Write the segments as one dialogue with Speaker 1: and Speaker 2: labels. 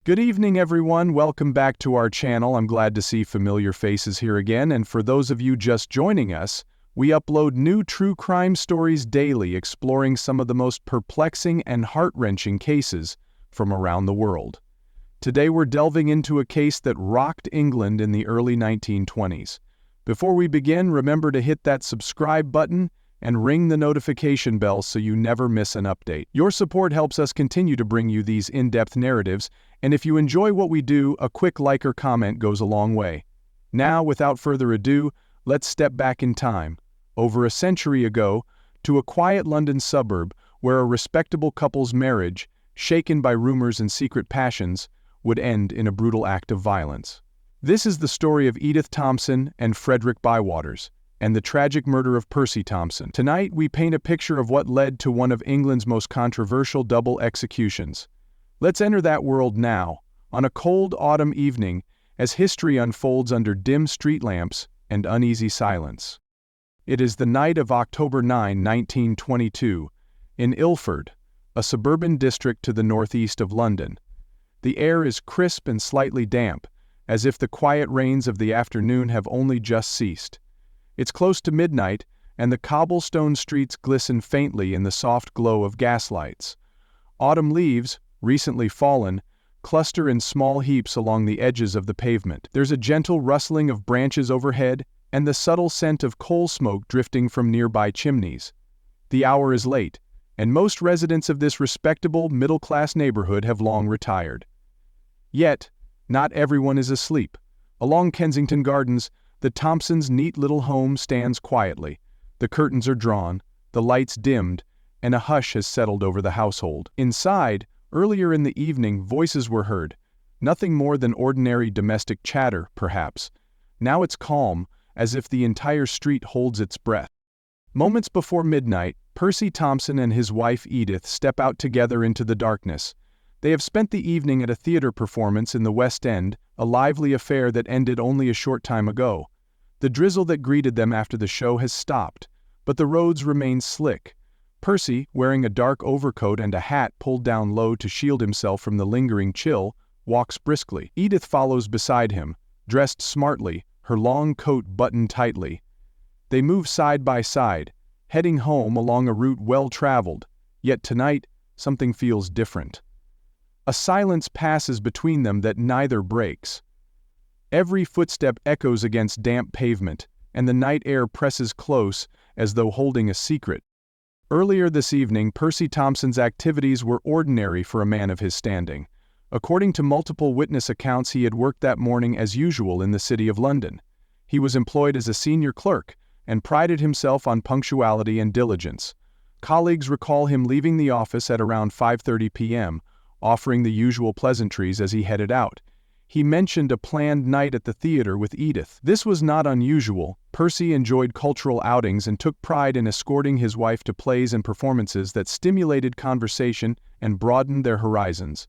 Speaker 1: Good evening, everyone. Welcome back to our channel. I'm glad to see familiar faces here again, and for those of you just joining us, we upload new true crime stories daily exploring some of the most perplexing and heart-wrenching cases from around the world. Today we're delving into a case that rocked England in the early 1920s. Before we begin, remember to hit that subscribe button and ring the notification bell so you never miss an update. Your support helps us continue to bring you these in-depth narratives, and if you enjoy what we do, a quick like or comment goes a long way. Now, without further ado, let's step back in time, over a century ago, to a quiet London suburb where a respectable couple's marriage, shaken by rumors and secret passions, would end in a brutal act of violence. This is the story of Edith Thompson and Frederick Bywaters, and the tragic murder of Percy Thompson. Tonight, we paint a picture of what led to one of England's most controversial double executions. Let's enter that world now, on a cold autumn evening, as history unfolds under dim street lamps and uneasy silence. It is the night of October 9, 1922, in Ilford, a suburban district to the northeast of London. The air is crisp and slightly damp, as if the quiet rains of the afternoon have only just ceased. It's close to midnight, and the cobblestone streets glisten faintly in the soft glow of gaslights. Autumn leaves, recently fallen, cluster in small heaps along the edges of the pavement. There's a gentle rustling of branches overhead, and the subtle scent of coal smoke drifting from nearby chimneys. The hour is late, and most residents of this respectable middle-class neighborhood have long retired. Yet, not everyone is asleep. Along Kensington Gardens, the Thompsons' neat little home stands quietly. The curtains are drawn, the lights dimmed, and a hush has settled over the household. Inside, earlier in the evening, voices were heard. Nothing more than ordinary domestic chatter, perhaps. Now it's calm, as if the entire street holds its breath. Moments before midnight, Percy Thompson and his wife Edith step out together into the darkness. They have spent the evening at a theater performance in the West End, a lively affair that ended only a short time ago. The drizzle that greeted them after the show has stopped, but the roads remain slick. Percy, wearing a dark overcoat and a hat pulled down low to shield himself from the lingering chill, walks briskly. Edith follows beside him, dressed smartly, her long coat buttoned tightly. They move side by side, heading home along a route well traveled, yet tonight something feels different. A silence passes between them that neither breaks. Every footstep echoes against damp pavement, and the night air presses close as though holding a secret. Earlier this evening, Percy Thompson's activities were ordinary for a man of his standing. According to multiple witness accounts, he had worked that morning as usual in the City of London. He was employed as a senior clerk and prided himself on punctuality and diligence. Colleagues recall him leaving the office at around 5:30 p.m., offering the usual pleasantries as he headed out. He mentioned a planned night at the theater with Edith. This was not unusual. Percy enjoyed cultural outings and took pride in escorting his wife to plays and performances that stimulated conversation and broadened their horizons.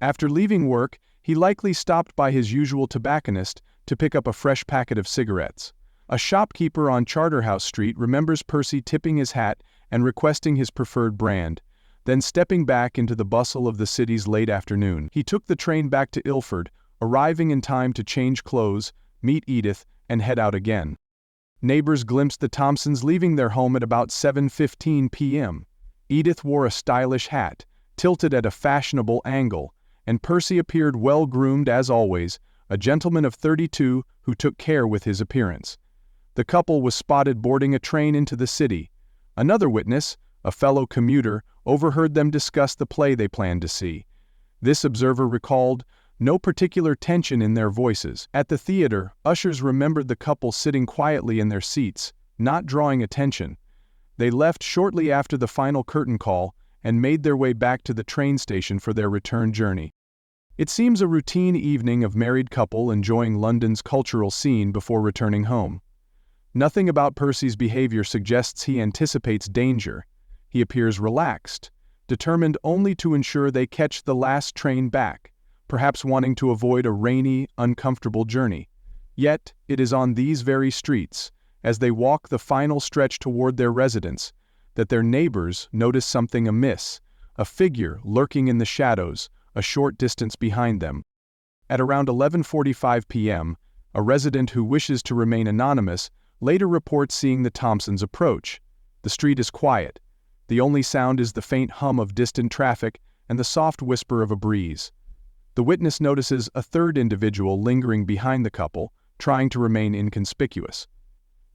Speaker 1: After leaving work, he likely stopped by his usual tobacconist to pick up a fresh packet of cigarettes. A shopkeeper on Charterhouse Street remembers Percy tipping his hat and requesting his preferred brand. Then stepping back into the bustle of the city's late afternoon, he took the train back to Ilford, arriving in time to change clothes, meet Edith, and head out again. Neighbors glimpsed the Thompsons leaving their home at about 7:15 p.m. Edith wore a stylish hat, tilted at a fashionable angle, and Percy appeared well-groomed as always, a gentleman of 32 who took care with his appearance. The couple was spotted boarding a train into the city. Another witness, a fellow commuter, overheard them discuss the play they planned to see. This observer recalled no particular tension in their voices. At the theater, ushers remembered the couple sitting quietly in their seats, not drawing attention. They left shortly after the final curtain call and made their way back to the train station for their return journey. It seems a routine evening of married couple enjoying London's cultural scene before returning home. Nothing about Percy's behavior suggests he anticipates danger. He appears relaxed, determined only to ensure they catch the last train back, perhaps wanting to avoid a rainy, uncomfortable journey. Yet, it is on these very streets, as they walk the final stretch toward their residence, that their neighbors notice something amiss, a figure lurking in the shadows, a short distance behind them. At around 11:45 p.m., a resident who wishes to remain anonymous later reports seeing the Thompsons approach. The street is quiet. The only sound is the faint hum of distant traffic and the soft whisper of a breeze. The witness notices a third individual lingering behind the couple, trying to remain inconspicuous.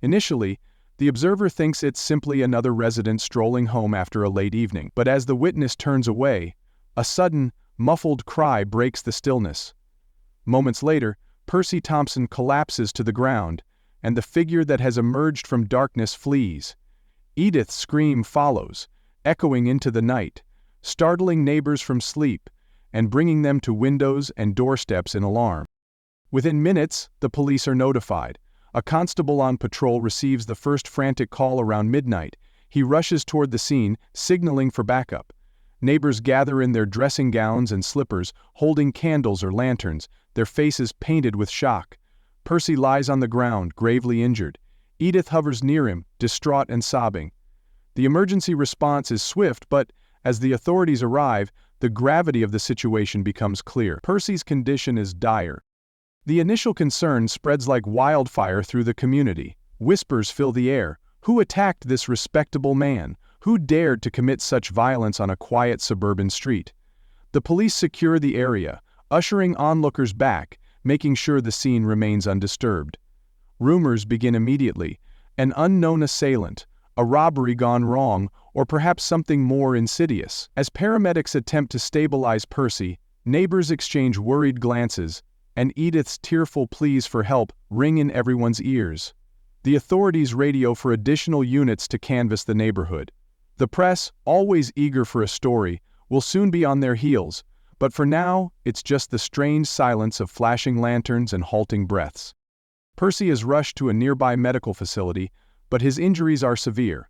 Speaker 1: Initially, the observer thinks it's simply another resident strolling home after a late evening, but as the witness turns away, a sudden, muffled cry breaks the stillness. Moments later, Percy Thompson collapses to the ground, and the figure that has emerged from darkness flees. Edith's scream follows, echoing into the night, startling neighbors from sleep, and bringing them to windows and doorsteps in alarm. Within minutes, the police are notified. A constable on patrol receives the first frantic call around midnight. He rushes toward the scene, signaling for backup. Neighbors gather in their dressing gowns and slippers, holding candles or lanterns, their faces painted with shock. Percy lies on the ground, gravely injured. Edith hovers near him, distraught and sobbing. The emergency response is swift, but as the authorities arrive, the gravity of the situation becomes clear. Percy's condition is dire. The initial concern spreads like wildfire through the community. Whispers fill the air. Who attacked this respectable man? Who dared to commit such violence on a quiet suburban street? The police secure the area, ushering onlookers back, making sure the scene remains undisturbed. Rumors begin immediately. An unknown assailant, a robbery gone wrong, or perhaps something more insidious. As paramedics attempt to stabilize Percy, neighbors exchange worried glances, and Edith's tearful pleas for help ring in everyone's ears. The authorities radio for additional units to canvass the neighborhood. The press, always eager for a story, will soon be on their heels, but for now, it's just the strange silence of flashing lanterns and halting breaths. Percy is rushed to a nearby medical facility, but his injuries are severe.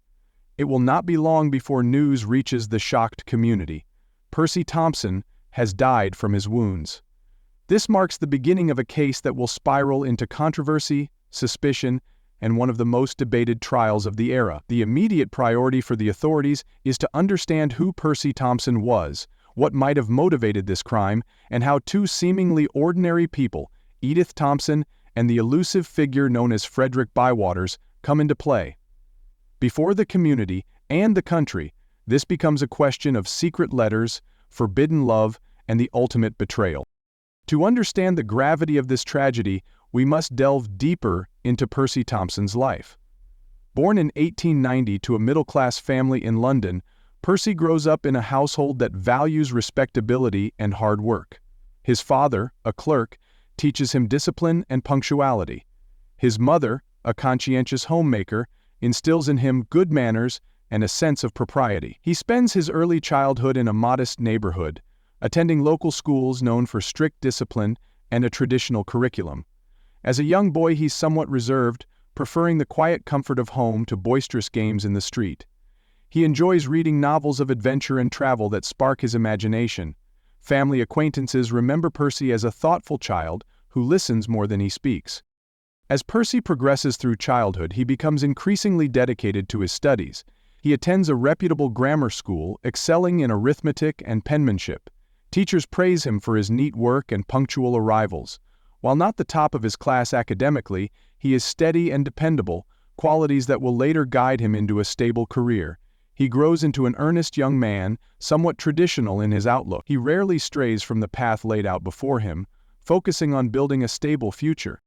Speaker 1: It will not be long before news reaches the shocked community. Percy Thompson has died from his wounds. This marks the beginning of a case that will spiral into controversy, suspicion, and one of the most debated trials of the era. The immediate priority for the authorities is to understand who Percy Thompson was, what might have motivated this crime, and how two seemingly ordinary people, Edith Thompson and the elusive figure known as Frederick Bywaters, come into play. Before the community and the country, this becomes a question of secret letters, forbidden love, and the ultimate betrayal. To understand the gravity of this tragedy, we must delve deeper into Percy Thompson's life. Born in 1890 to a middle-class family in London, Percy grows up in a household that values respectability and hard work. His father, a clerk, teaches him discipline and punctuality. His mother, a conscientious homemaker, instills in him good manners and a sense of propriety. He spends his early childhood in a modest neighborhood, attending local schools known for strict discipline and a traditional curriculum. As a young boy, he's somewhat reserved, preferring the quiet comfort of home to boisterous games in the street. He enjoys reading novels of adventure and travel that spark his imagination. Family acquaintances remember Percy as a thoughtful child who listens more than he speaks. As Percy progresses through childhood, he becomes increasingly dedicated to his studies. He attends a reputable grammar school, excelling in arithmetic and penmanship. Teachers praise him for his neat work and punctual arrivals. While not the top of his class academically, he is steady and dependable, qualities that will later guide him into a stable career. He grows into an earnest young man, somewhat traditional in his outlook. He rarely strays from the path laid out before him, focusing on building a stable future.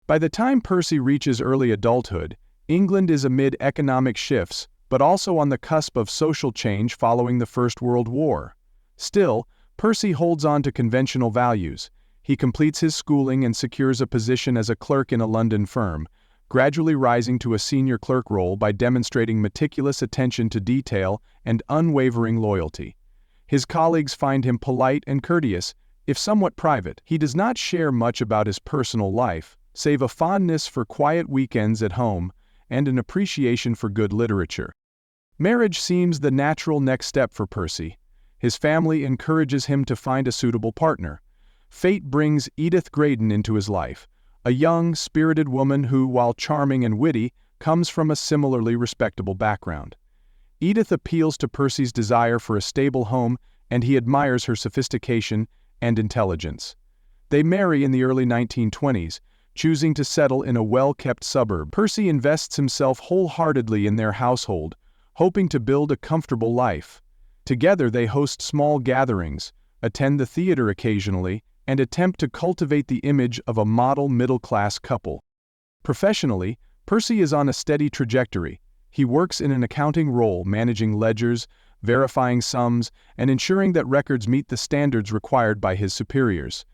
Speaker 1: By the time Percy reaches early adulthood, England is amid economic shifts, but also on the cusp of social change following the First World War. Still, Percy holds on to conventional values. He completes his schooling and secures a position as a clerk in a London firm, gradually rising to a senior clerk role by demonstrating meticulous attention to detail and unwavering loyalty. His colleagues find him polite and courteous, if somewhat private. He does not share much about his personal life, save a fondness for quiet weekends at home and an appreciation for good literature. Marriage seems the natural next step for Percy. His family encourages him to find a suitable partner. Fate brings Edith Graydon into his life, a young, spirited woman who, while charming and witty, comes from a similarly respectable background. Edith appeals to Percy's desire for a stable home and he admires her sophistication and intelligence. They marry in the early 1920s, choosing to settle in a well-kept suburb. Percy invests himself wholeheartedly in their household, hoping to build a comfortable life. Together they host small gatherings, attend the theater occasionally, and attempt to cultivate the image of a model middle-class couple. Professionally, Percy is on a steady trajectory. He works in an accounting role, managing ledgers, verifying sums, and ensuring that records meet the standards required by his superiors.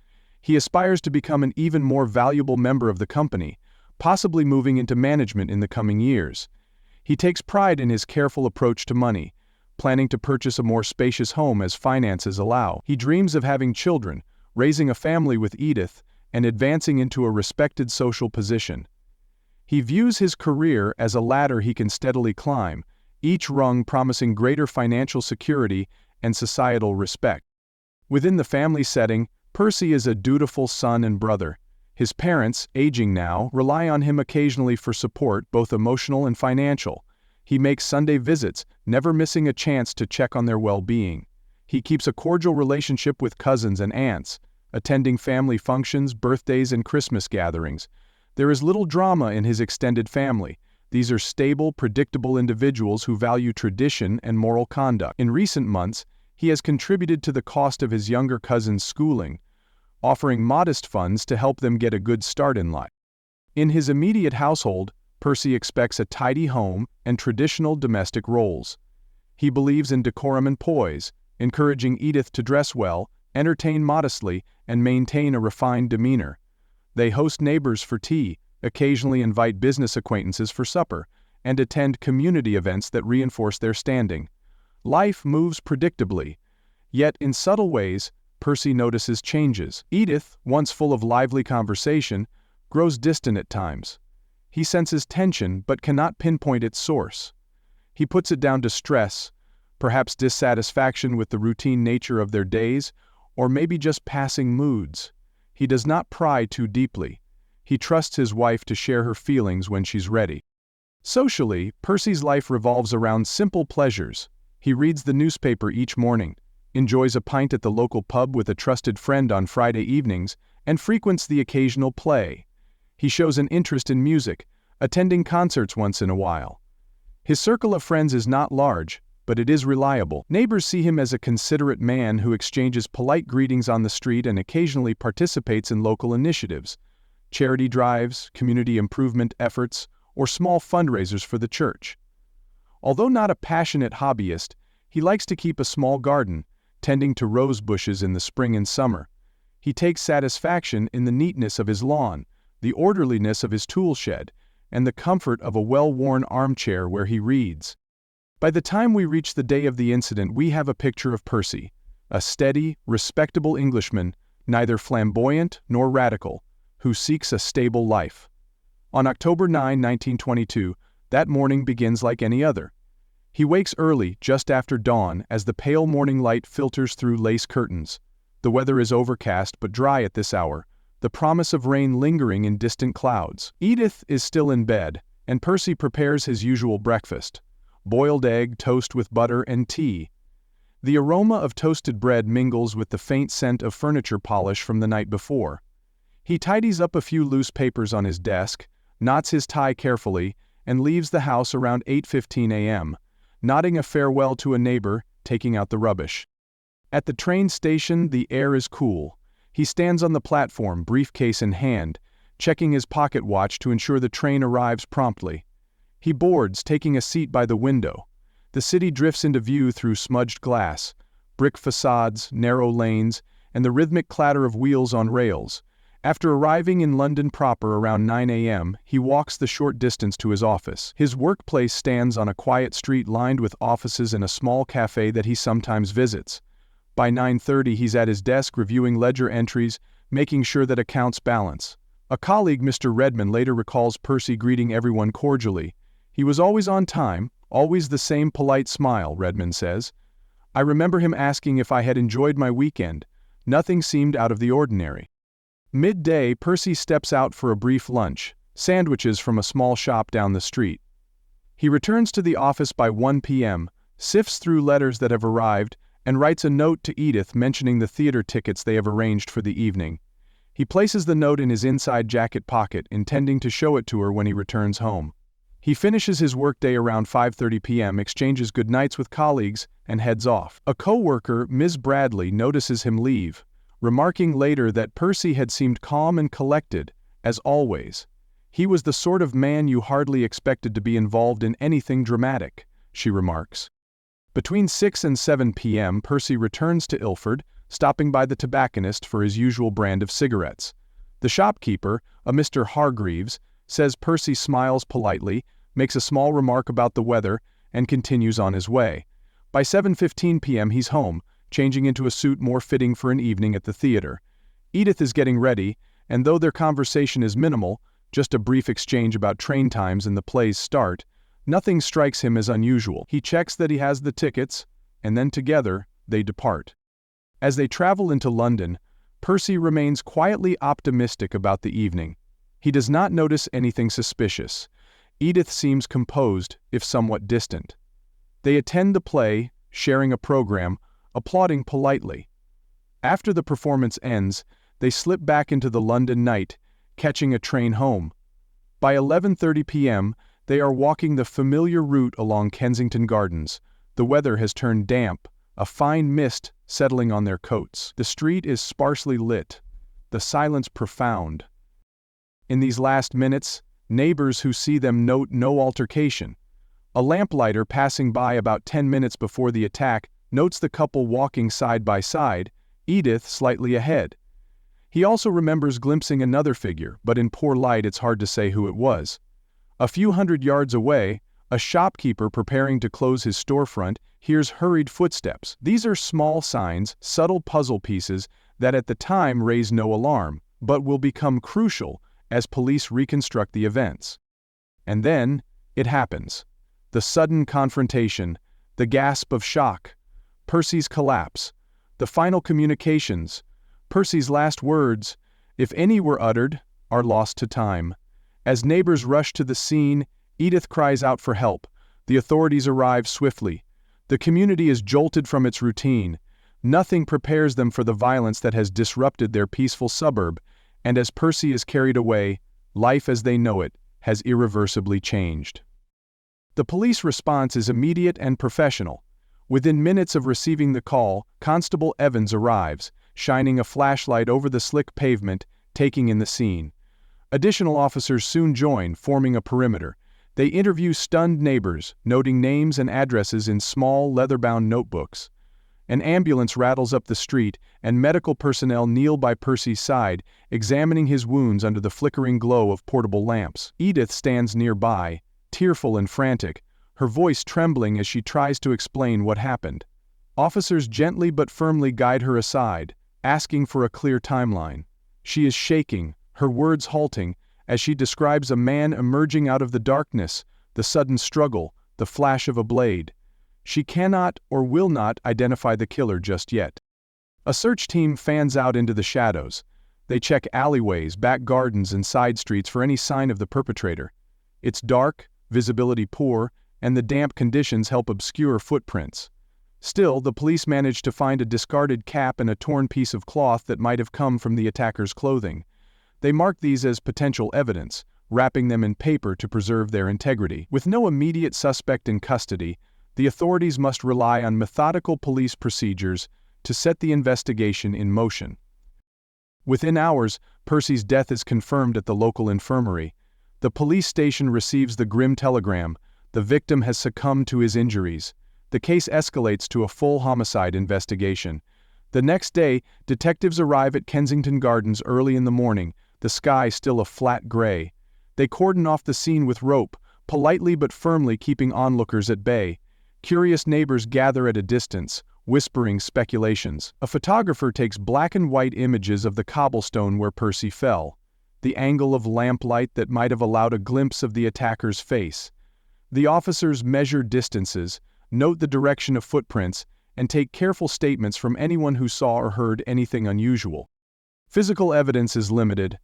Speaker 1: He aspires to become an even more valuable member of the company, possibly moving into management in the coming years. He takes pride in his careful approach to money, planning to purchase a more spacious home as finances allow. He dreams of having children, raising a family with Edith, and advancing into a respected social position. He views his career as a ladder he can steadily climb, each rung promising greater financial security and societal respect. Within the family setting, Percy is a dutiful son and brother. His parents, aging now, rely on him occasionally for support, both emotional and financial. He makes Sunday visits, never missing a chance to check on their well-being. He keeps a cordial relationship with cousins and aunts, attending family functions, birthdays, and Christmas gatherings. There is little drama in his extended family. These are stable, predictable individuals who value tradition and moral conduct. In recent months, he has contributed to the cost of his younger cousin's schooling, offering modest funds to help them get a good start in life. In his immediate household, Percy expects a tidy home and traditional domestic roles. He believes in decorum and poise, encouraging Edith to dress well, entertain modestly, and maintain a refined demeanor. They host neighbors for tea, occasionally invite business acquaintances for supper, and attend community events that reinforce their standing. Life moves predictably, yet in subtle ways, Percy notices changes. Edith, once full of lively conversation, grows distant at times. He senses tension but cannot pinpoint its source. He puts it down to stress, perhaps dissatisfaction with the routine nature of their days, or maybe just passing moods. He does not pry too deeply. He trusts his wife to share her feelings when she's ready. Socially, Percy's life revolves around simple pleasures. He reads the newspaper each morning, enjoys a pint at the local pub with a trusted friend on Friday evenings, and frequents the occasional play. He shows an interest in music, attending concerts once in a while. His circle of friends is not large, but it is reliable. Neighbors see him as a considerate man who exchanges polite greetings on the street and occasionally participates in local initiatives, charity drives, community improvement efforts, or small fundraisers for the church. Although not a passionate hobbyist, he likes to keep a small garden, tending to rose bushes in the spring and summer. He takes satisfaction in the neatness of his lawn, the orderliness of his tool shed, and the comfort of a well-worn armchair where he reads. By the time we reach the day of the incident, we have a picture of Percy, a steady, respectable Englishman, neither flamboyant nor radical, who seeks a stable life. On October 9, 1922, that morning begins like any other. He wakes early, just after dawn, as the pale morning light filters through lace curtains. The weather is overcast but dry at this hour, the promise of rain lingering in distant clouds. Edith is still in bed, and Percy prepares his usual breakfast: boiled egg, toast with butter, and tea. The aroma of toasted bread mingles with the faint scent of furniture polish from the night before. He tidies up a few loose papers on his desk, knots his tie carefully, and leaves the house around 8:15 a.m., nodding a farewell to a neighbor, taking out the rubbish. At the train station, the air is cool. He stands on the platform, briefcase in hand, checking his pocket watch to ensure the train arrives promptly. He boards, taking a seat by the window. The city drifts into view through smudged glass, brick facades, narrow lanes, and the rhythmic clatter of wheels on rails. After arriving in London proper around 9 a.m., he walks the short distance to his office. His workplace stands on a quiet street lined with offices and a small cafe that he sometimes visits. By 9:30, he's at his desk reviewing ledger entries, making sure that accounts balance. A colleague, Mr. Redmond, later recalls Percy greeting everyone cordially. "He was always on time, always the same polite smile," Redmond says. "I remember him asking if I had enjoyed my weekend. Nothing seemed out of the ordinary." Midday, Percy steps out for a brief lunch, sandwiches from a small shop down the street. He returns to the office by 1 p.m., sifts through letters that have arrived, and writes a note to Edith mentioning the theater tickets they have arranged for the evening. He places the note in his inside jacket pocket, intending to show it to her when he returns home. He finishes his workday around 5:30 p.m., exchanges goodnights with colleagues, and heads off. A co-worker, Ms. Bradley, notices him leave, remarking later that Percy had seemed calm and collected, as always. He was the sort of man you hardly expected to be involved in anything dramatic, she remarks. Between 6 and 7 p.m., Percy returns to Ilford, stopping by the tobacconist for his usual brand of cigarettes. The shopkeeper, a Mr. Hargreaves, says Percy smiles politely, makes a small remark about the weather, and continues on his way. By 7:15 p.m. he's home, changing into a suit more fitting for an evening at the theater. Edith is getting ready, and though their conversation is minimal, just a brief exchange about train times and the play's start, nothing strikes him as unusual. He checks that he has the tickets, and then together, they depart. As they travel into London, Percy remains quietly optimistic about the evening. He does not notice anything suspicious. Edith seems composed, if somewhat distant. They attend the play, sharing a program, applauding politely. After the performance ends, they slip back into the London night, catching a train home. By 11:30 p.m., they are walking the familiar route along Kensington Gardens. The weather has turned damp, a fine mist settling on their coats. The street is sparsely lit, the silence profound. In these last minutes, neighbors who see them note no altercation. A lamplighter passing by about 10 minutes before the attack notes the couple walking side by side, Edith slightly ahead. He also remembers glimpsing another figure, but in poor light it's hard to say who it was. A few hundred yards away, a shopkeeper preparing to close his storefront hears hurried footsteps. These are small signs, subtle puzzle pieces that at the time raise no alarm, but will become crucial as police reconstruct the events. And then, it happens. The sudden confrontation, the gasp of shock, Percy's collapse, the final communications, Percy's last words, if any were uttered, are lost to time. As neighbors rush to the scene, Edith cries out for help. The authorities arrive swiftly. The community is jolted from its routine. Nothing prepares them for the violence that has disrupted their peaceful suburb, and as Percy is carried away, life as they know it has irreversibly changed. The police response is immediate and professional. Within minutes of receiving the call, Constable Evans arrives, shining a flashlight over the slick pavement, taking in the scene. Additional officers soon join, forming a perimeter. They interview stunned neighbors, noting names and addresses in small, leather-bound notebooks. An ambulance rattles up the street, and medical personnel kneel by Percy's side, examining his wounds under the flickering glow of portable lamps. Edith stands nearby, tearful and frantic, her voice trembling as she tries to explain what happened. Officers gently but firmly guide her aside, asking for a clear timeline. She is shaking, her words halting, as she describes a man emerging out of the darkness, the sudden struggle, the flash of a blade. She cannot or will not identify the killer just yet. A search team fans out into the shadows. They check alleyways, back gardens, and side streets for any sign of the perpetrator. It's dark, visibility poor, and the damp conditions help obscure footprints. Still, the police manage to find a discarded cap and a torn piece of cloth that might have come from the attacker's clothing. They mark these as potential evidence, wrapping them in paper to preserve their integrity. With no immediate suspect in custody, the authorities must rely on methodical police procedures to set the investigation in motion. Within hours, Percy's death is confirmed at the local infirmary. The police station receives the grim telegram: the victim has succumbed to his injuries. The case escalates to a full homicide investigation. The next day, detectives arrive at Kensington Gardens early in the morning, the sky still a flat gray. They cordon off the scene with rope, politely but firmly keeping onlookers at bay. Curious neighbors gather at a distance, whispering speculations. A photographer takes black and white images of the cobblestone where Percy fell, the angle of lamplight that might have allowed a glimpse of the attacker's face. The officers measure distances, note the direction of footprints, and take careful statements from anyone who saw or heard anything unusual. Physical evidence is limited.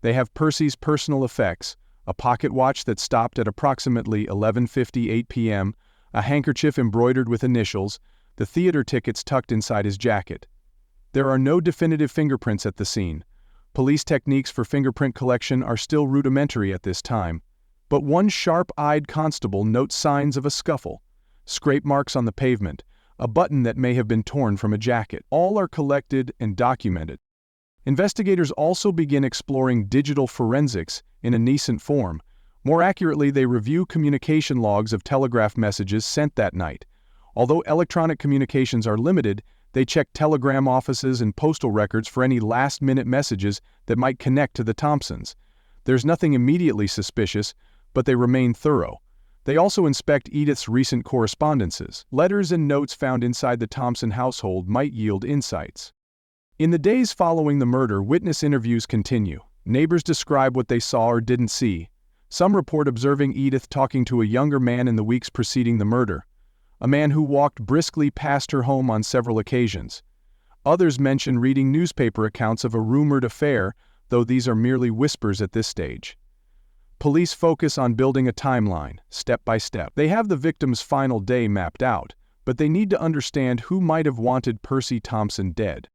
Speaker 1: They have Percy's personal effects, a pocket watch that stopped at approximately 11:58 p.m., a handkerchief embroidered with initials, the theater tickets tucked inside his jacket. There are no definitive fingerprints at the scene. Police techniques for fingerprint collection are still rudimentary at this time, but one sharp-eyed constable notes signs of a scuffle, scrape marks on the pavement, a button that may have been torn from a jacket. All are collected and documented. Investigators also begin exploring digital forensics in a nascent form. More accurately, they review communication logs of telegraph messages sent that night. Although electronic communications are limited, they check telegram offices and postal records for any last-minute messages that might connect to the Thompsons. There's nothing immediately suspicious, but they remain thorough. They also inspect Edith's recent correspondences. Letters and notes found inside the Thompson household might yield insights. In the days following the murder, witness interviews continue. Neighbors describe what they saw or didn't see. Some report observing Edith talking to a younger man in the weeks preceding the murder, a man who walked briskly past her home on several occasions. Others mention reading newspaper accounts of a rumored affair, though these are merely whispers at this stage. Police focus on building a timeline, step by step. They have the victim's final day mapped out, but they need to understand who might have wanted Percy Thompson dead.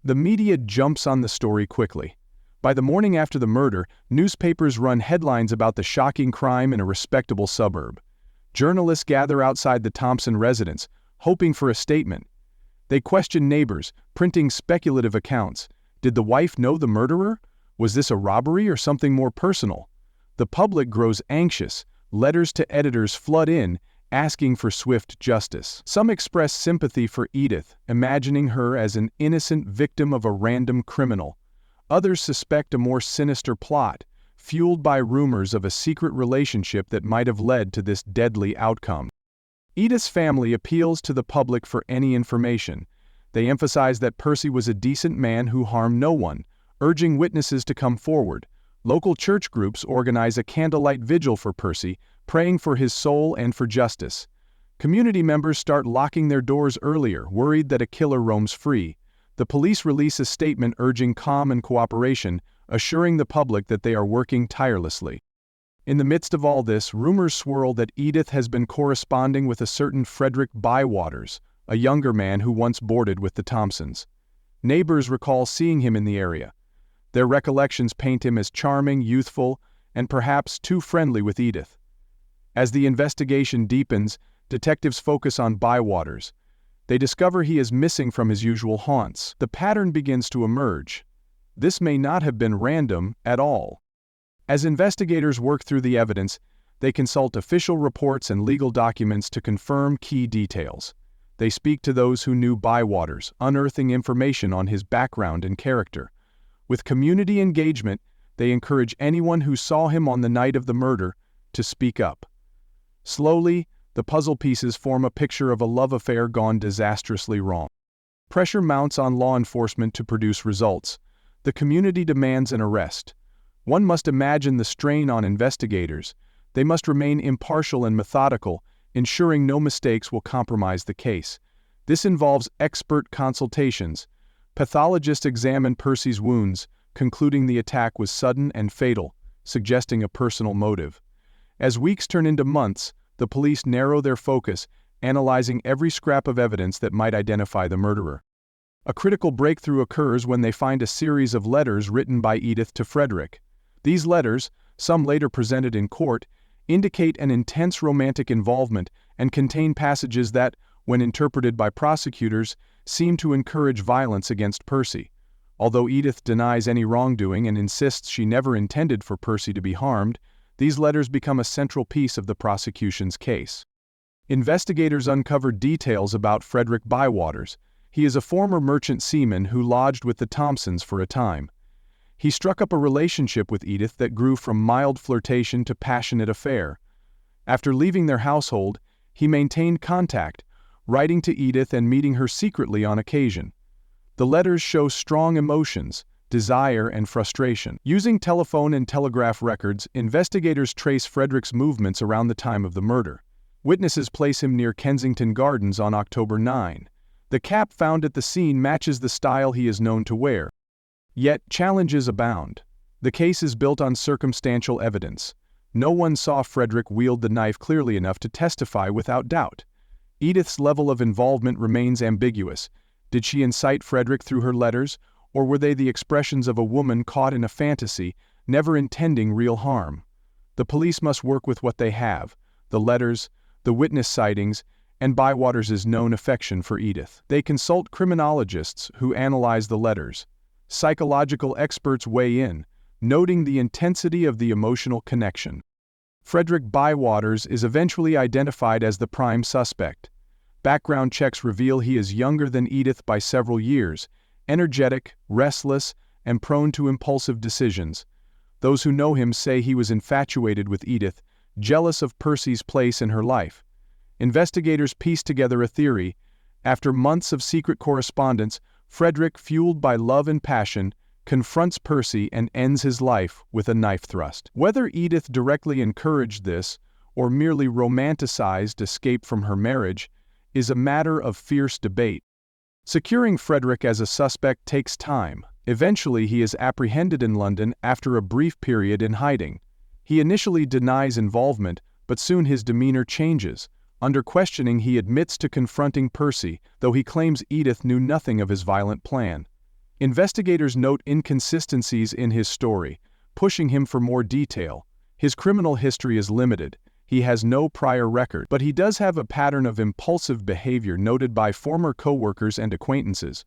Speaker 1: The media jumps on the story quickly. By the morning after the murder, newspapers run headlines about the shocking crime in a respectable suburb. Journalists gather outside the Thompson residence, hoping for a statement. They question neighbors, printing speculative accounts. Did the wife know the murderer? Was this a robbery or something more personal? The public grows anxious. Letters to editors flood in, asking for swift justice. Some express sympathy for Edith, imagining her as an innocent victim of a random criminal. Others suspect a more sinister plot, fueled by rumors of a secret relationship that might have led to this deadly outcome. Edith's family appeals to the public for any information. They emphasize that Percy was a decent man who harmed no one, urging witnesses to come forward. Local church groups organize a candlelight vigil for Percy, praying for his soul and for justice. Community members start locking their doors earlier, worried that a killer roams free. The police release a statement urging calm and cooperation, assuring the public that they are working tirelessly. In the midst of all this, rumors swirl that Edith has been corresponding with a certain Frederick Bywaters, a younger man who once boarded with the Thompsons. Neighbors recall seeing him in the area. Their recollections paint him as charming, youthful, and perhaps too friendly with Edith. As the investigation deepens, detectives focus on Bywaters. They discover he is missing from his usual haunts. The pattern begins to emerge. This may not have been random at all. As investigators work through the evidence, they consult official reports and legal documents to confirm key details. They speak to those who knew Bywaters, unearthing information on his background and character. With community engagement, they encourage anyone who saw him on the night of the murder to speak up. Slowly, the puzzle pieces form a picture of a love affair gone disastrously wrong. Pressure mounts on law enforcement to produce results. The community demands an arrest. One must imagine the strain on investigators. They must remain impartial and methodical, ensuring no mistakes will compromise the case. This involves expert consultations. Pathologists examine Percy's wounds, concluding the attack was sudden and fatal, suggesting a personal motive. As weeks turn into months, the police narrow their focus, analyzing every scrap of evidence that might identify the murderer. A critical breakthrough occurs when they find a series of letters written by Edith to Frederick. These letters, some later presented in court, indicate an intense romantic involvement and contain passages that, when interpreted by prosecutors, seem to encourage violence against Percy. Although Edith denies any wrongdoing and insists she never intended for Percy to be harmed, these letters become a central piece of the prosecution's case. Investigators uncover details about Frederick Bywaters. He is a former merchant seaman who lodged with the Thompsons for a time. He struck up a relationship with Edith that grew from mild flirtation to passionate affair. After leaving their household, he maintained contact, writing to Edith and meeting her secretly on occasion. The letters show strong emotions, desire, and frustration. Using telephone and telegraph records, investigators trace Frederick's movements around the time of the murder. Witnesses place him near Kensington Gardens on October 9. The cap found at the scene matches the style he is known to wear. Yet, challenges abound. The case is built on circumstantial evidence. No one saw Frederick wield the knife clearly enough to testify without doubt. Edith's level of involvement remains ambiguous. Did she incite Frederick through her letters, or were they the expressions of a woman caught in a fantasy, never intending real harm? The police must work with what they have: the letters, the witness sightings, and Bywaters' known affection for Edith. They consult criminologists who analyze the letters. Psychological experts weigh in, noting the intensity of the emotional connection. Frederick Bywaters is eventually identified as the prime suspect. Background checks reveal he is younger than Edith by several years, energetic, restless, and prone to impulsive decisions. Those who know him say he was infatuated with Edith, jealous of Percy's place in her life. Investigators piece together a theory. After months of secret correspondence, Frederick, fueled by love and passion, confronts Percy and ends his life with a knife thrust. Whether Edith directly encouraged this, or merely romanticized escape from her marriage, is a matter of fierce debate. Securing Frederick as a suspect takes time. Eventually he is apprehended in London after a brief period in hiding. He initially denies involvement, but soon his demeanor changes. Under questioning he admits to confronting Percy, though he claims Edith knew nothing of his violent plan. Investigators note inconsistencies in his story, pushing him for more detail. His criminal history is limited. He has no prior record, but he does have a pattern of impulsive behavior noted by former co-workers and acquaintances.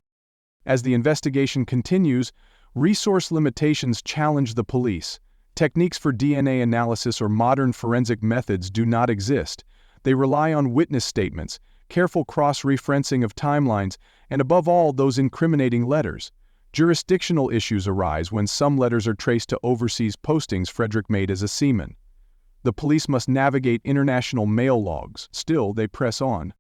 Speaker 1: As the investigation continues, resource limitations challenge the police. Techniques for DNA analysis or modern forensic methods do not exist. They rely on witness statements, careful cross-referencing of timelines, and above all, those incriminating letters. Jurisdictional issues arise when some letters are traced to overseas postings Frederick made as a seaman. The police must navigate international mail logs. Still, they press on.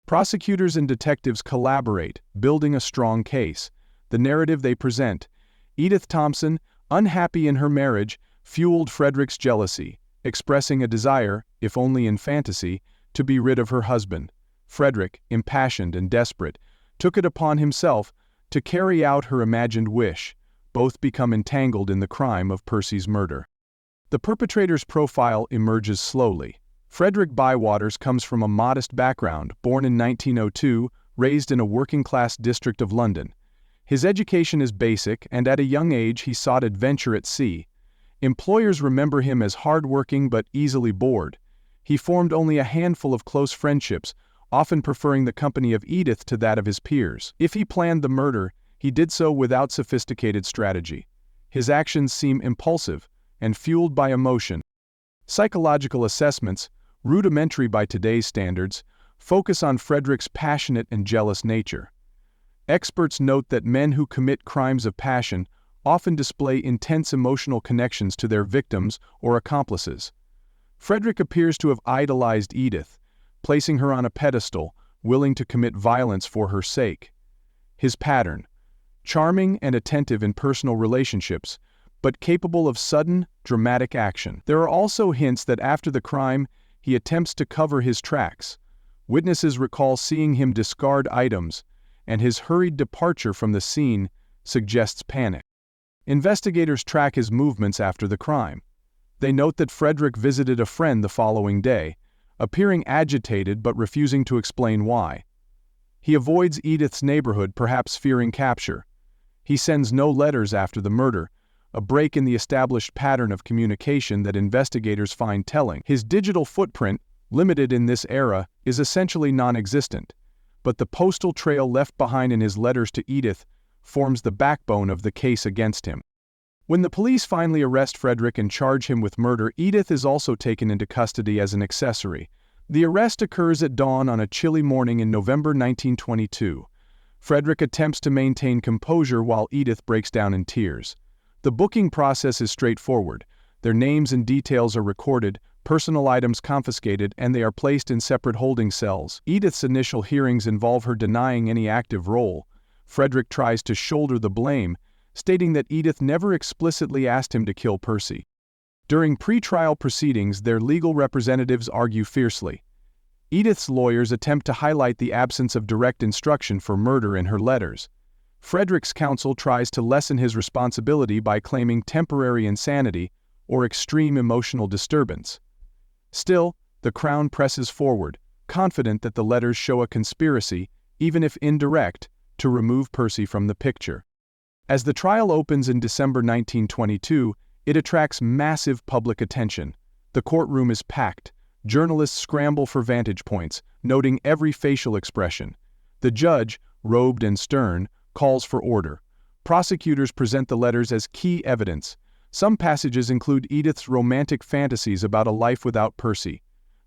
Speaker 1: Prosecutors and detectives collaborate, building a strong case. The narrative they present: Edith Thompson, unhappy in her marriage, fueled Frederick's jealousy, expressing a desire, if only in fantasy, to be rid of her husband. Frederick, impassioned and desperate, took it upon himself to carry out her imagined wish. Both become entangled in the crime of Percy's murder. The perpetrator's profile emerges slowly. Frederick Bywaters comes from a modest background, born in 1902, raised in a working-class district of London. His education is basic, and at a young age he sought adventure at sea. Employers remember him as hard-working but easily bored. He formed only a handful of close friendships, often preferring the company of Edith to that of his peers. If he planned the murder, he did so without sophisticated strategy. His actions seem impulsive and fueled by emotion. Psychological assessments, rudimentary by today's standards, focus on Frederick's passionate and jealous nature. Experts note that men who commit crimes of passion often display intense emotional connections to their victims or accomplices. Frederick appears to have idolized Edith, placing her on a pedestal, willing to commit violence for her sake. His pattern: charming and attentive in personal relationships, but capable of sudden, dramatic action. There are also hints that after the crime, he attempts to cover his tracks. Witnesses recall seeing him discard items, and his hurried departure from the scene suggests panic. Investigators track his movements after the crime. They note that Frederick visited a friend the following day, appearing agitated but refusing to explain why. He avoids Edith's neighborhood, perhaps fearing capture. He sends no letters after the murder, a break in the established pattern of communication that investigators find telling. His digital footprint, limited in this era, is essentially non-existent, but the postal trail left behind in his letters to Edith forms the backbone of the case against him. When the police finally arrest Frederick and charge him with murder, Edith is also taken into custody as an accessory. The arrest occurs at dawn on a chilly morning in November 1922. Frederick attempts to maintain composure while Edith breaks down in tears. The booking process is straightforward. Their names and details are recorded, personal items confiscated, and they are placed in separate holding cells. Edith's initial hearings involve her denying any active role. Frederick tries to shoulder the blame, stating that Edith never explicitly asked him to kill Percy. During pre-trial proceedings, their legal representatives argue fiercely. Edith's lawyers attempt to highlight the absence of direct instruction for murder in her letters. Frederick's counsel tries to lessen his responsibility by claiming temporary insanity or extreme emotional disturbance. Still, the Crown presses forward, confident that the letters show a conspiracy, even if indirect, to remove Percy from the picture. As the trial opens in December 1922, it attracts massive public attention. The courtroom is packed. Journalists scramble for vantage points, noting every facial expression. The judge, robed and stern, calls for order. Prosecutors present the letters as key evidence. Some passages include Edith's romantic fantasies about a life without Percy.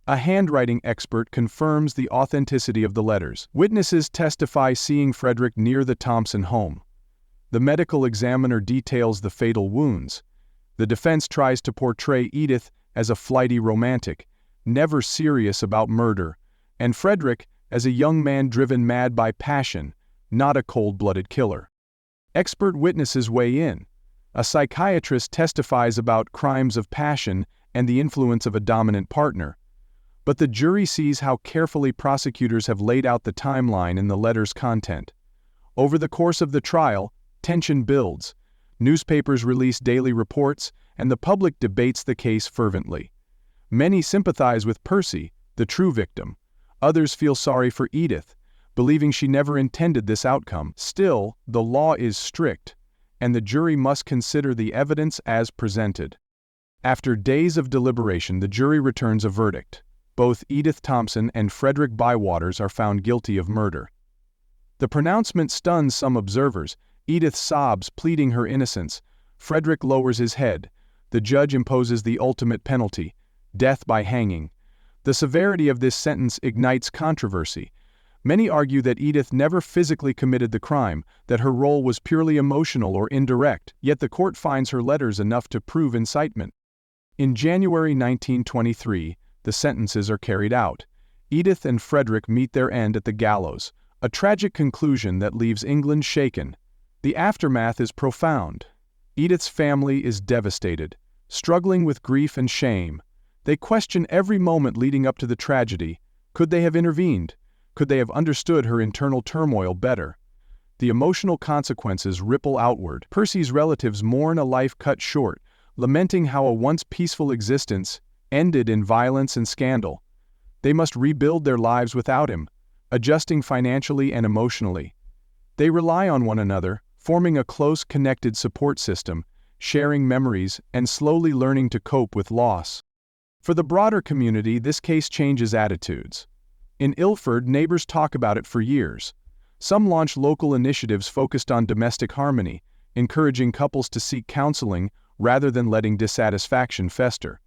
Speaker 1: A handwriting expert confirms the authenticity of the letters. Witnesses testify seeing Frederick near the Thompson home. The medical examiner details the fatal wounds. The defense tries to portray Edith as a flighty romantic, never serious about murder, and Frederick as a young man driven mad by passion, not a cold-blooded killer. Expert witnesses weigh in. A psychiatrist testifies about crimes of passion and the influence of a dominant partner. But the jury sees how carefully prosecutors have laid out the timeline in the letter's content. Over the course of the trial, tension builds. Newspapers release daily reports, and the public debates the case fervently. Many sympathize with Percy, the true victim. Others feel sorry for Edith, believing she never intended this outcome. Still, the law is strict, and the jury must consider the evidence as presented. After days of deliberation, the jury returns a verdict. Both Edith Thompson and Frederick Bywaters are found guilty of murder. The pronouncement stuns some observers. Edith sobs, pleading her innocence. Frederick lowers his head. The judge imposes the ultimate penalty, death by hanging. The severity of this sentence ignites controversy. Many argue that Edith never physically committed the crime, that her role was purely emotional or indirect, yet the court finds her letters enough to prove incitement. In January 1923, the sentences are carried out. Edith and Frederick meet their end at the gallows, a tragic conclusion that leaves England shaken. The aftermath is profound. Edith's family is devastated, struggling with grief and shame. They question every moment leading up to the tragedy. Could they have intervened? Could they have understood her internal turmoil better? The emotional consequences ripple outward. Percy's relatives mourn a life cut short, lamenting how a once peaceful existence ended in violence and scandal. They must rebuild their lives without him, adjusting financially and emotionally. They rely on one another, forming a close, connected support system, sharing memories, and slowly learning to cope with loss. For the broader community, this case changes attitudes. In Ilford, neighbors talk about it for years. Some launch local initiatives focused on domestic harmony, encouraging couples to seek counseling rather than letting dissatisfaction fester.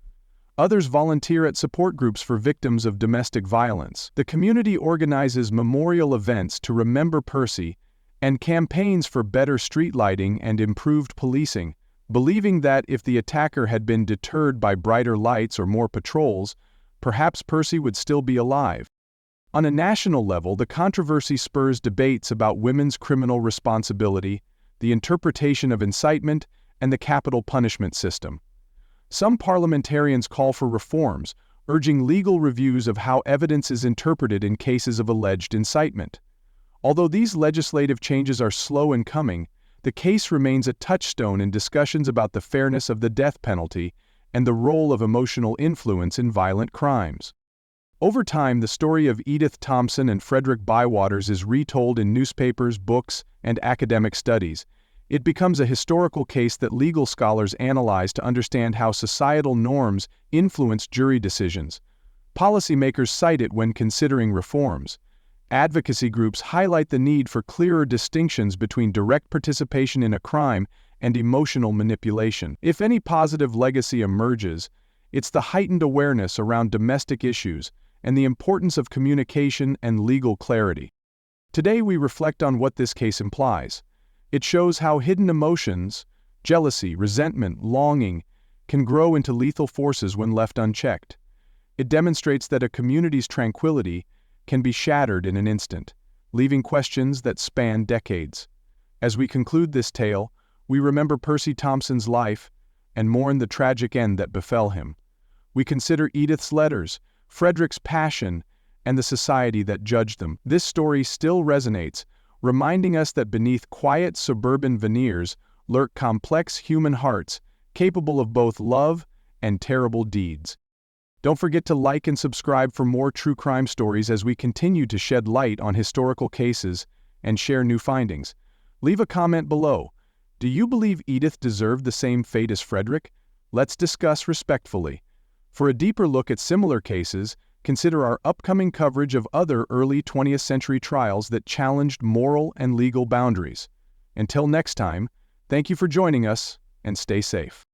Speaker 1: Others volunteer at support groups for victims of domestic violence. The community organizes memorial events to remember Percy and campaigns for better street lighting and improved policing, believing that if the attacker had been deterred by brighter lights or more patrols, perhaps Percy would still be alive. On a national level, the controversy spurs debates about women's criminal responsibility, the interpretation of incitement, and the capital punishment system. Some parliamentarians call for reforms, urging legal reviews of how evidence is interpreted in cases of alleged incitement. Although these legislative changes are slow in coming, the case remains a touchstone in discussions about the fairness of the death penalty and the role of emotional influence in violent crimes. Over time, the story of Edith Thompson and Frederick Bywaters is retold in newspapers, books, and academic studies. It becomes a historical case that legal scholars analyze to understand how societal norms influence jury decisions. Policymakers cite it when considering reforms. Advocacy groups highlight the need for clearer distinctions between direct participation in a crime and emotional manipulation. If any positive legacy emerges, it's the heightened awareness around domestic issues and the importance of communication and legal clarity. Today we reflect on what this case implies. It shows how hidden emotions, jealousy, resentment, longing, can grow into lethal forces when left unchecked. It demonstrates that a community's tranquility can be shattered in an instant, leaving questions that span decades. As we conclude this tale, we remember Percy Thompson's life and mourn the tragic end that befell him. We consider Edith's letters, Frederick's passion, and the society that judged them. This story still resonates, reminding us that beneath quiet suburban veneers lurk complex human hearts capable of both love and terrible deeds. Don't forget to like and subscribe for more true crime stories as we continue to shed light on historical cases and share new findings. Leave a comment below. Do you believe Edith deserved the same fate as Frederick? Let's discuss respectfully. For a deeper look at similar cases, consider our upcoming coverage of other early 20th century trials that challenged moral and legal boundaries. Until next time, thank you for joining us, and stay safe.